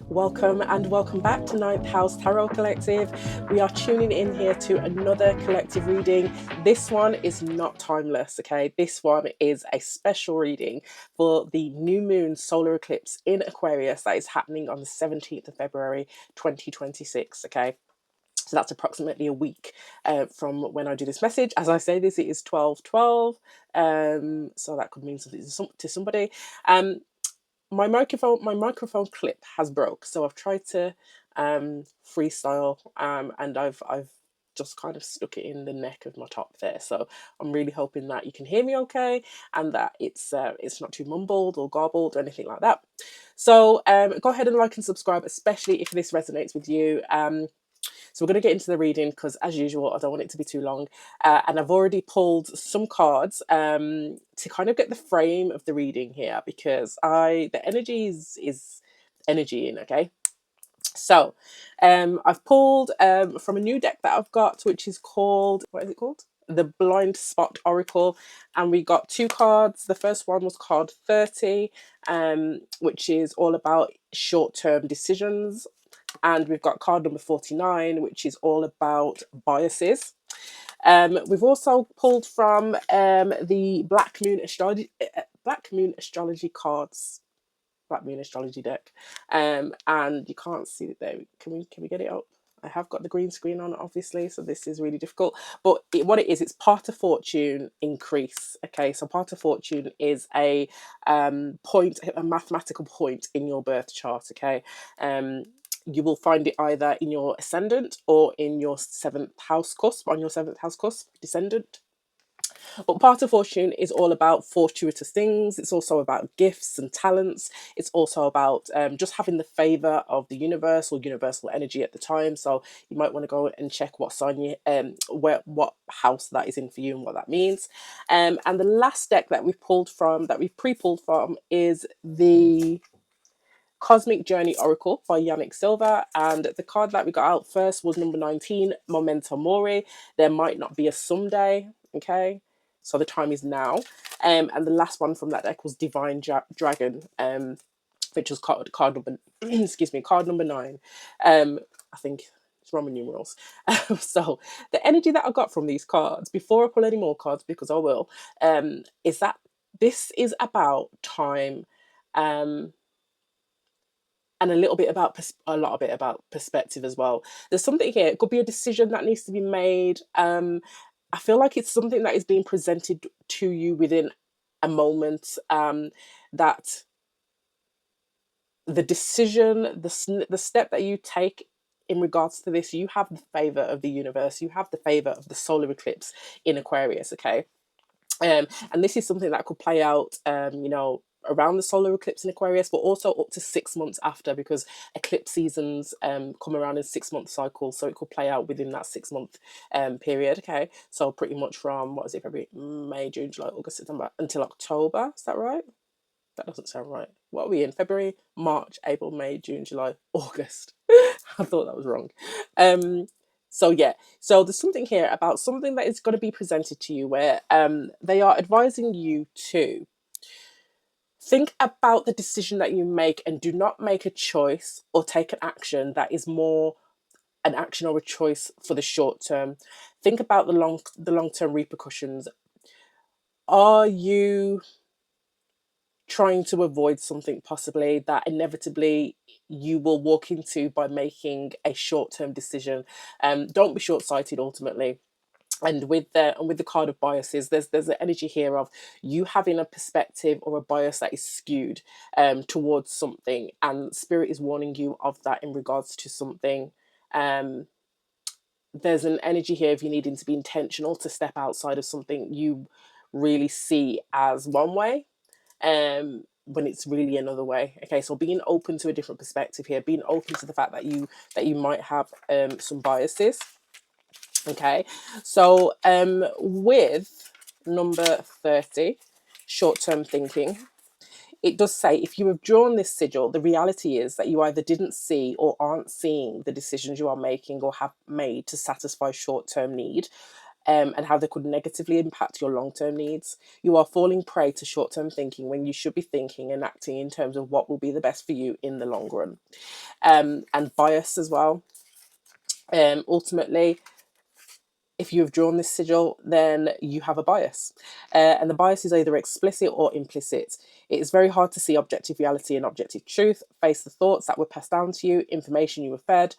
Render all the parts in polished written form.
Welcome and welcome back to Ninth House Tarot Collective. We are tuning in here to another collective reading. This one is not timeless, okay? This one is a special reading for the new moon solar eclipse in Aquarius that is happening on the 17th of February 2026, okay? So that's approximately a week from when I do this message. As I say this, it is 12:12, so that could mean something to somebody. My microphone clip has broke, so I've tried to freestyle, and I've just kind of stuck it in the neck of my top there. So I'm really hoping that you can hear me okay, and that it's not too mumbled or garbled or anything like that. So go ahead and like and subscribe, especially if this resonates with you. So we're going to get into the reading because, as usual, I don't want it to be too long. And I've already pulled some cards to kind of get the frame of the reading here, because the energy is energy in, okay? So I've pulled from a new deck that I've got, which is called, what is it called? The Blind Spot Oracle. And we got two cards. The first one was card 30, which is all about short-term decisions. And we've got card number 49, which is all about biases. We've also pulled from the Black Moon Astrology cards, Black Moon Astrology deck, and you can't see it there. Can we get it up? I have got the green screen on, obviously, so this is really difficult. But what it is, it's Part of Fortune increase. Okay, so Part of Fortune is a point, a mathematical point in your birth chart. Okay, you will find it either in your ascendant or in your seventh house cusp, on your seventh house cusp, descendant. But Part of Fortune is all about fortuitous things. It's also about gifts and talents. It's also about just having the favor of the universe or universal energy at the time. So you might want to go and check what sign you, what house that is in for you and what that means. And the last deck that we've pre-pulled from, is the Cosmic Journey Oracle by Yannick Silva, and the card that we got out first was number 19, Memento Mori. There might not be a someday, okay? So the time is now. And the last one from that deck was Divine Dragon, which was card number excuse me, card number 9. I think it's Roman numerals. So the energy that I got from these cards, before I pull any more cards, because I will, is that this is about time, and a lot of it about perspective as well. There's something here. It could be a decision that needs to be made. I feel like it's something that is being presented to you within a moment. That the decision, the step that you take in regards to this, you have the favor of the universe. You have the favor of the solar eclipse in Aquarius. Okay. And this is something that could play out, around the solar eclipse in Aquarius, but also up to 6 months after, because eclipse seasons come around in 6 month cycles, so it could play out within that 6 month period. Okay, so pretty much from, what is it, February, May, June, July, August, September until October. Is that right? That doesn't sound right. What are we in? February, March, April, May, June, July, August. I thought that was wrong. So yeah, so there's something here about something that is going to be presented to you where they are advising you to think about the decision that you make, and do not make a choice or take an action that is more an action or a choice for the short term. Think about the long term repercussions. Are you trying to avoid something possibly that inevitably you will walk into by making a short term decision? Don't be short sighted ultimately. And with the card of biases, there's an energy here of you having a perspective or a bias that is skewed towards something, and spirit is warning you of that in regards to something. There's an energy here of you needing to be intentional to step outside of something you really see as one way, when it's really another way. Okay, so being open to a different perspective here, being open to the fact that you might have some biases. Okay, so with number 30, short-term thinking, it does say, if you have drawn this sigil, the reality is that you either didn't see or aren't seeing the decisions you are making or have made to satisfy short-term need. and how they could negatively impact your long-term needs. You are falling prey to short-term thinking when you should be thinking and acting in terms of what will be the best for you in the long run. And bias as well. Ultimately, if you have drawn this sigil, then you have a bias. And the bias is either explicit or implicit. It is very hard to see objective reality and objective truth, face the thoughts that were passed down to you, information you were fed,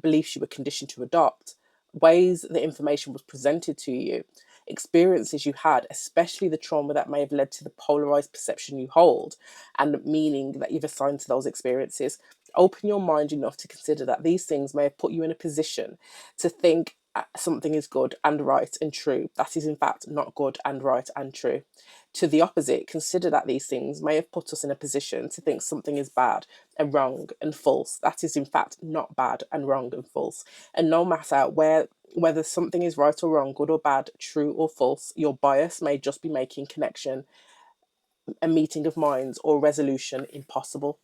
beliefs you were conditioned to adopt, ways the information was presented to you, experiences you had, especially the trauma that may have led to the polarized perception you hold and the meaning that you've assigned to those experiences. Open your mind enough to consider that these things may have put you in a position to think something is good and right and true. That is, in fact, not good and right and true. To the opposite, consider that these things may have put us in a position to think something is bad and wrong and false. That is, in fact, not bad and wrong and false. And no matter whether something is right or wrong, good or bad, true or false, your bias may just be making connection, a meeting of minds, or resolution impossible.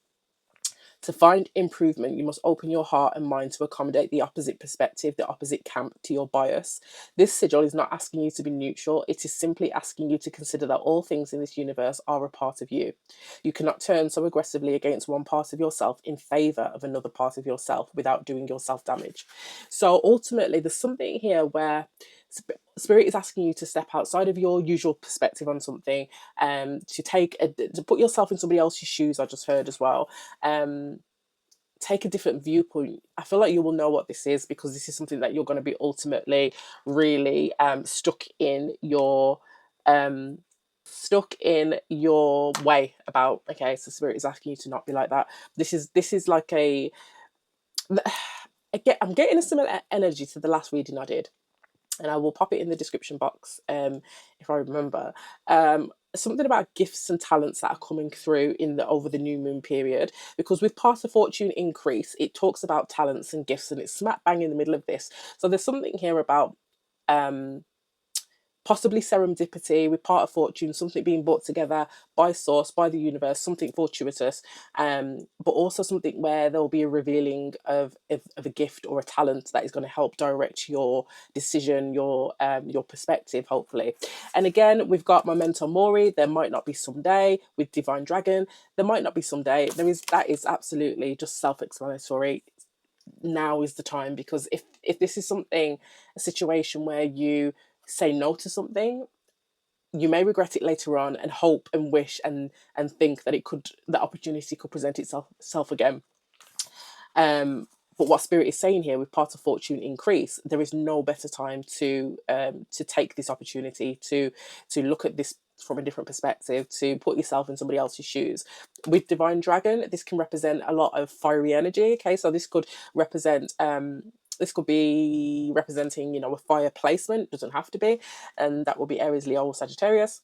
To find improvement, you must open your heart and mind to accommodate the opposite perspective, the opposite camp to your bias. This sigil is not asking you to be neutral, it is simply asking you to consider that all things in this universe are a part of you. You cannot turn so aggressively against one part of yourself in favour of another part of yourself without doing yourself damage. So ultimately, there's something here where Spirit is asking you to step outside of your usual perspective on something, to put yourself in somebody else's shoes. I just heard as well. Take a different viewpoint. I feel like you will know what this is, because this is something that you're going to be ultimately really stuck in your way about. Okay, so Spirit is asking you to not be like that. This is like I'm getting a similar energy to the last reading I did, and I will pop it in the description box if I remember. Something about gifts and talents that are coming through over the new moon period, because with path of fortune increase, it talks about talents and gifts, and it's smack bang in the middle of this. So there's something here about possibly serendipity with part of fortune, something being brought together by source, by the universe, something fortuitous, but also something where there'll be a revealing of a gift or a talent that is going to help direct your decision, your perspective, hopefully. And again, we've got Memento Mori. There might not be someday. With Divine Dragon, there might not be someday. That is absolutely just self-explanatory. Now is the time, because if this is a situation where you say no to something, you may regret it later on, and hope and wish and think that the opportunity could present itself again. But what Spirit is saying here, with part of fortune increase, there is no better time to take this opportunity, to look at this from a different perspective, to put yourself in somebody else's shoes. With Divine Dragon, this can represent a lot of fiery energy. Okay, so this could represent this could be representing, a fire placement. Doesn't have to be, and that will be Aries, Leo, or Sagittarius.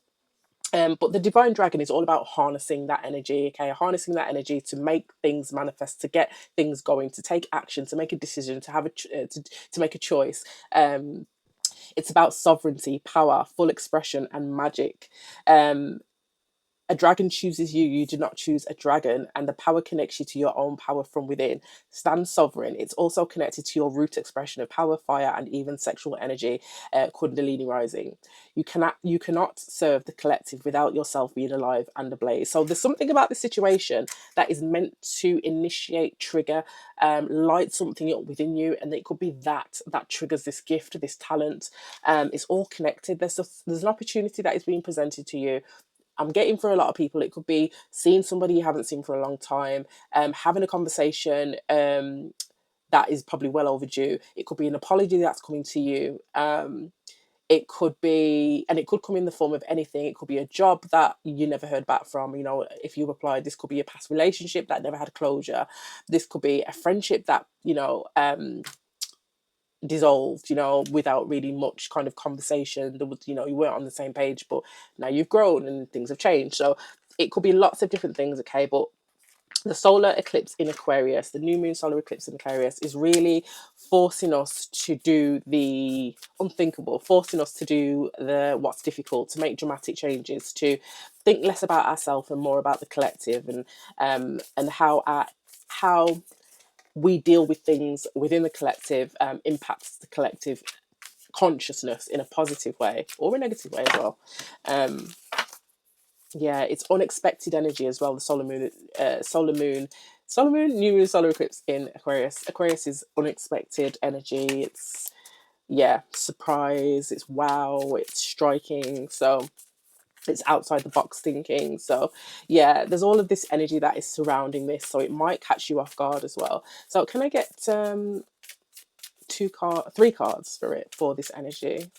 But the Divine Dragon is all about harnessing that energy, okay? Harnessing that energy to make things manifest, to get things going, to take action, to make a decision, to have to make a choice. It's about sovereignty, power, full expression, and magic. A dragon chooses you, you do not choose a dragon, and the power connects you to your own power from within. Stand sovereign. It's also connected to your root expression of power, fire, and even sexual energy, Kundalini rising. You cannot serve the collective without yourself being alive and ablaze. So there's something about this situation that is meant to initiate, trigger, light something up within you, and it could be that triggers this gift, this talent. It's all connected. There's an opportunity that is being presented to you. I'm getting for a lot of people, it could be seeing somebody you haven't seen for a long time, having a conversation that is probably well overdue. It could be an apology that's coming to you. It could be, and it could come in the form of anything. It could be a job that you never heard back from. If you applied, this could be a past relationship that never had closure. This could be a friendship that, dissolved, without really much kind of conversation. There was, you weren't on the same page, but now you've grown and things have changed. So it could be lots of different things, okay? But the solar eclipse in Aquarius, the new moon solar eclipse in Aquarius, is really forcing us to do the unthinkable, forcing us to do what's difficult, to make dramatic changes, to think less about ourselves and more about the collective, and how we deal with things within the collective impacts the collective consciousness in a positive way or a negative way as well. Yeah, it's unexpected energy as well. The solar moon, new moon, solar eclipse in Aquarius. Aquarius is unexpected energy. It's, yeah, surprise. It's wow. It's striking. So it's outside the box thinking. So yeah, there's all of this energy that is surrounding this. So it might catch you off guard as well. So can I get three cards for it for this energy?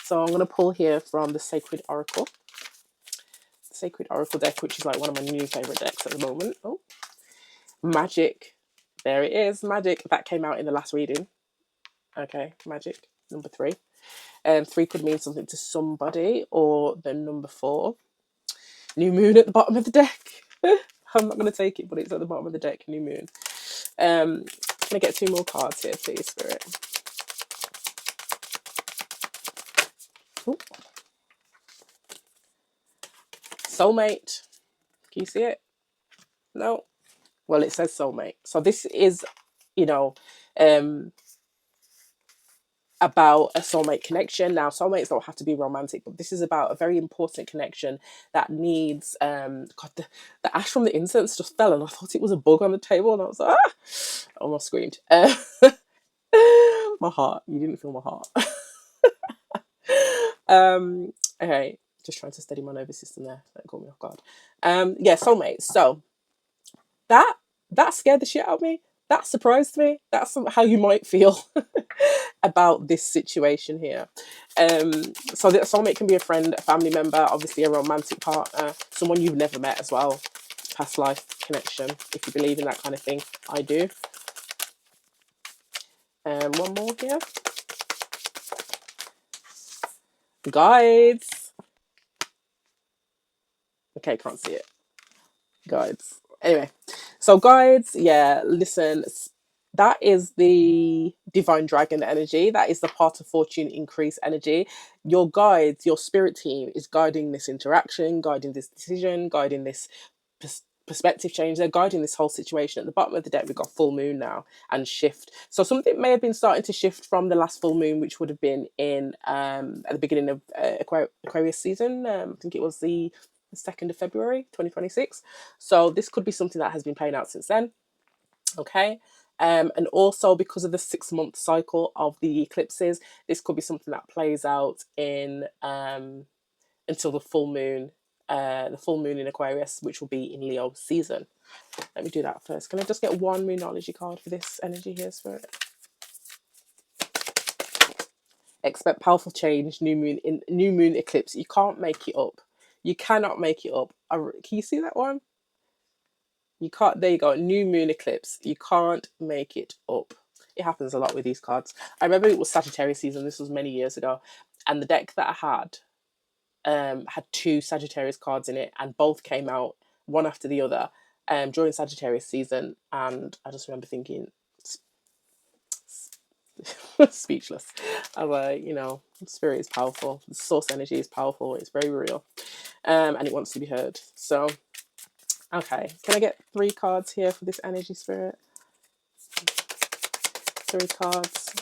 So I'm going to pull here from the Sacred Oracle deck, which is like one of my new favorite decks at the moment. Oh, Magic. There it is, Magic. That came out in the last reading. Okay, Magic, number 3. 3 could mean something to somebody, or the number 4. New Moon at the bottom of the deck. I'm not going to take it, but it's at the bottom of the deck, New Moon. Can I get 2 more cards here, please, Spirit? Ooh. Soulmate. Can you see it? No. Well, it says soulmate. So this is, you know, about a soulmate connection. Now, soulmates don't have to be romantic, but this is about a very important connection that needs. God, the ash from the incense just fell, and I thought it was a bug on the table, and I was like, ah! I almost screamed. My heart. You didn't feel my heart. Okay, just trying to steady my nervous system there. That caught me off guard. Yeah, soulmates. So that scared the shit out of me. That surprised me. That's how you might feel about this situation here. So the soulmate can be a friend, a family member, obviously a romantic partner, someone you've never met as well. Past life connection, if you believe in that kind of thing. I do. One more here. Guides. Okay, can't see it. Guides. Anyway, so guides, yeah, listen, that is the divine dragon energy. That is the part of fortune increase energy. Your guides, your spirit team is guiding this interaction, guiding this decision, guiding this perspective change. They're guiding this whole situation. At the bottom of the deck, we've got full moon now and shift. So something may have been starting to shift from the last full moon, which would have been in at the beginning of Aquarius season. I think it was the 2nd of February 2026. So this could be something that has been playing out since then. Okay. And also because of the 6-month cycle of the eclipses, this could be something that plays out in until the full moon in Aquarius, which will be in Leo season. Let me do that first. Can I just get 1 Moonology card for this energy here, Spirit? Expect powerful change, new moon eclipse. You can't make it up. You cannot make it up. Can you see that one? You can't. There you go. New moon eclipse. You can't make it up. It happens a lot with these cards. I remember it was Sagittarius season. This was many years ago, and the deck that I had 2 Sagittarius cards in it, and both came out one after the other during Sagittarius season. And I just remember thinking, speechless. I was like, spirit is powerful. The source energy is powerful. It's very real, and it wants to be heard. So, okay, can I get 3 cards here for this energy, Spirit? 3 cards.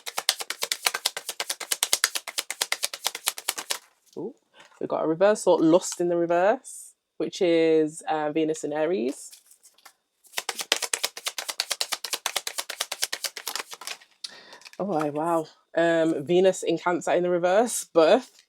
Ooh. We've got a reversal, lust in the reverse, which is Venus in Aries. Oh, wow. Venus in Cancer in the reverse, birth.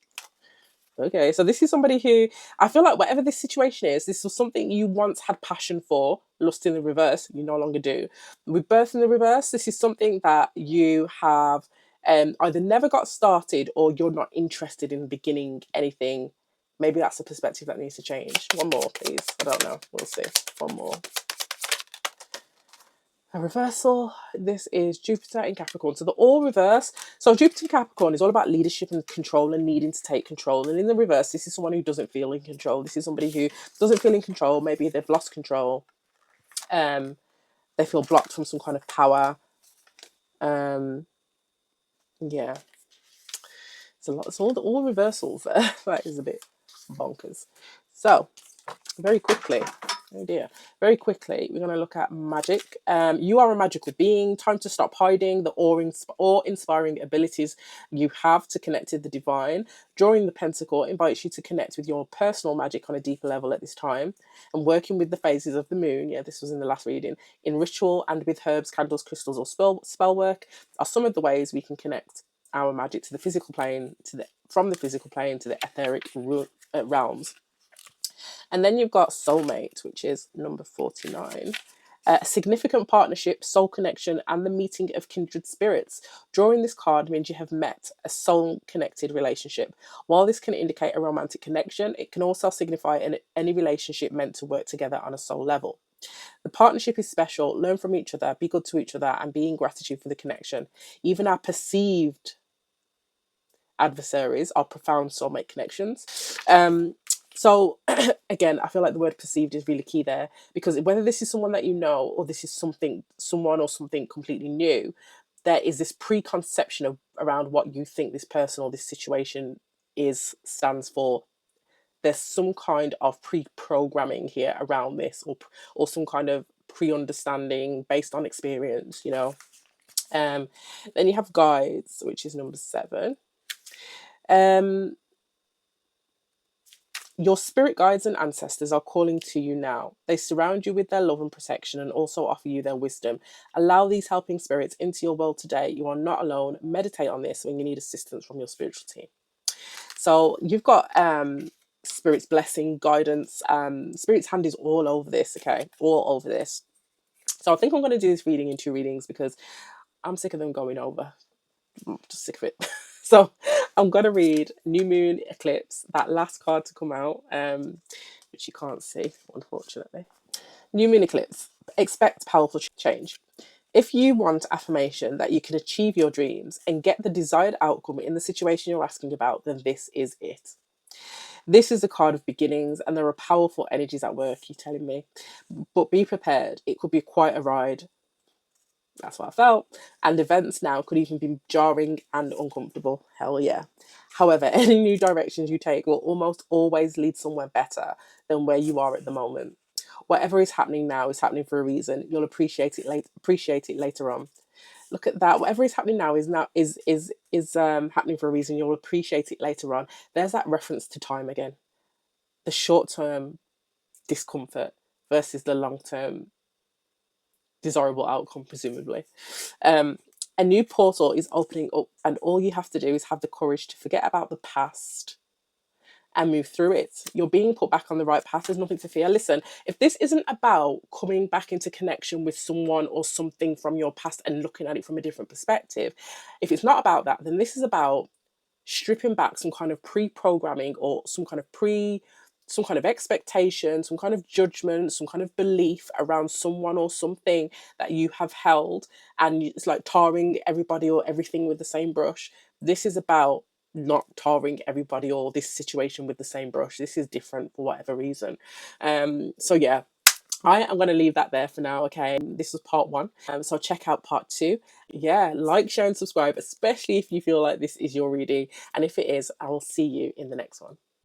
Okay, so this is somebody who, I feel like whatever this situation is, this was something you once had passion for, lust in the reverse, you no longer do. With birth in the reverse, this is something that you have either never got started or you're not interested in beginning anything. Maybe that's a perspective that needs to change. 1 more, please. I don't know. We'll see. 1 more. A reversal. This is Jupiter in Capricorn. So the all reverse. So Jupiter in Capricorn is all about leadership and control and needing to take control. And in the reverse, this is someone who doesn't feel in control. This is somebody who doesn't feel in control. Maybe they've lost control. They feel blocked from some kind of power. Yeah. It's a lot. It's all reversals there. That is a bit bonkers. So very quickly, Oh dear. Very quickly, we're going to look at magic. You are a magical being. Time to stop hiding the awe-inspiring abilities you have to connect to the divine. Drawing the pentacle invites you to connect with your personal magic on a deeper level at this time. And working with the phases of the moon, yeah, this was in the last reading, in ritual and with herbs, candles, crystals, or spell work are some of the ways we can connect our magic to the physical plane, from the physical plane to the etheric realms. And then you've got Soulmate, which is number 49. A significant partnership, soul connection, and the meeting of kindred spirits. Drawing this card means you have met a soul connected relationship. While this can indicate a romantic connection, it can also signify any relationship meant to work together on a soul level. The partnership is special. Learn from each other, be good to each other, and be in gratitude for the connection. Even our perceived adversaries are profound soulmate connections. So again, I feel like the word perceived is really key there, because whether this is someone that you know or this is someone or something completely new, there is this preconception around what you think this person or this situation stands for. There's some kind of pre-programming here around this, or some kind of pre-understanding based on experience, you know. Then you have guides, which is number 7. Your spirit guides and ancestors are calling to you now. They surround you with their love and protection and also offer you their wisdom. Allow these helping spirits into your world today. You are not alone. Meditate on this when you need assistance from your spiritual team. So you've got spirit's blessing, guidance. Spirit's hand is all over this, okay? All over this. So I think I'm going to do this reading in 2 readings because I'm sick of them going over. I'm just sick of it. So I'm going to read New Moon Eclipse, that last card to come out, which you can't see, unfortunately. New Moon Eclipse. Expect powerful change. If you want affirmation that you can achieve your dreams and get the desired outcome in the situation you're asking about, then this is it. This is a card of beginnings, and there are powerful energies at work, you're telling me. But be prepared. It could be quite a ride. That's what I felt. And events now could even be jarring and uncomfortable. Hell yeah. However, any new directions you take will almost always lead somewhere better than where you are at the moment. Whatever is happening now is happening for a reason. You'll appreciate it later on. Look at that. Whatever is happening now is happening for a reason. You'll appreciate it later on. There's that reference to time again. The short-term discomfort versus the long-term desirable outcome, presumably. A new portal is opening up, and all you have to do is have the courage to forget about the past and move through it. You're being put back on the right path. There's nothing to fear. Listen, if this isn't about coming back into connection with someone or something from your past and looking at it from a different perspective, if it's not about that, then this is about stripping back some kind of pre-programming or some kind of expectation, some kind of judgment, some kind of belief around someone or something that you have held, and it's like tarring everybody or everything with the same brush. This is about not tarring everybody or this situation with the same brush. This is different for whatever reason. So yeah, I am going to leave that there for now. Okay, this was part 1. So check out part 2. Yeah, like, share, and subscribe, especially if you feel like this is your reading. And if it is, I will see you in the next one.